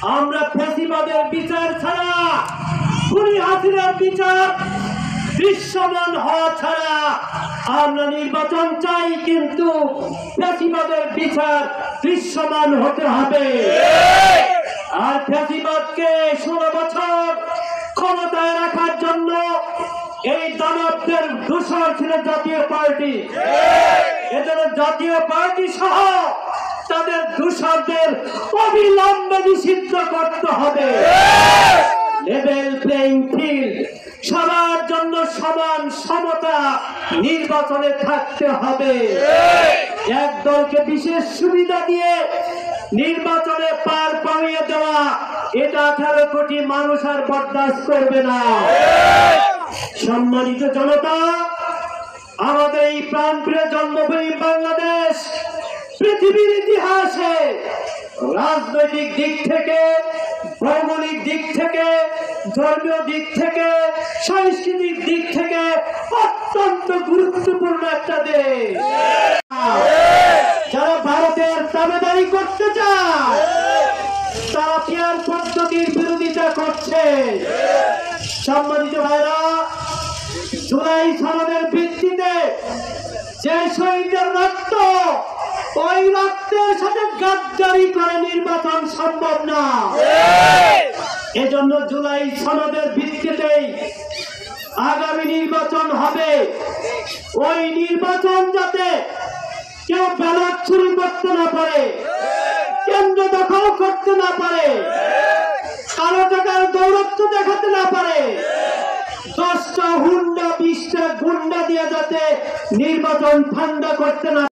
আমরা ফ্যাসিবাদের বিচার ছাড়া, খুনি হাসিনার বিচার দৃশ্যমান হওয়া ছাড়া আমরা নির্বাচন চাই, কিন্তু ফ্যাসিবাদের বিচার দৃশ্যমান হতে হবে। আর ফ্যাসিবাদকে 16 বছর ক্ষমতায় রাখার জন্য এই দানবদের দোষর ছিল জাতীয় পার্টি। এজন্য জাতীয় পার্টি সহ তাদের দোষরদের অবিলম্বে নিষিদ্ধ করতে হবে। লেভেল প্লেইং ফিল্ড, সবার জন্য সমান সমতা নির্বাচনে থাকতে হবে। এক দলকে বিশেষ সুবিধা দিয়ে নির্বাচনে পার পাইয়ে দেওয়া, এটা 18 কোটি মানুষ আর বরদাস্ত করবে না। সম্মানিত জনতা, আমাদের এই প্রাণপ্রিয় জন্মভূমি বাংলাদেশ পৃথিবীর ইতিহাসে রাজনৈতিক দিক থেকে, ভৌগোলিক দিক থেকে, ধর্মীয় দিক থেকে, সাংস্কৃতিক দিক থেকে অত্যন্ত গুরুত্বপূর্ণ একটা দেশ। যারা ভারতের দাবিদারি করতে চায় তারা পিয়ার পদ্ধতির বিরোধিতা করছে। সম্মানিত ভাইরা, জুলাই সনদের ভিত্তিতে যে শহীদের রক্ত, ওই রক্তের সাথে গাদ্দারি করে নির্বাচন সম্ভব না। এজন্য জুলাই সনদের ভিত্তিতেই আগামী নির্বাচন হবে। ওই নির্বাচন যাতে কেউ ব্যালট চুরি করতে না পারে, কেন্দ্র দখল করতে না পারে, কারো টাকার দৌরত্ব দেখাতে না পারে, 10টা হুন্ডা 20টা গুন্ডা দিয়ে যাতে নির্বাচন ঠান্ডা করতে না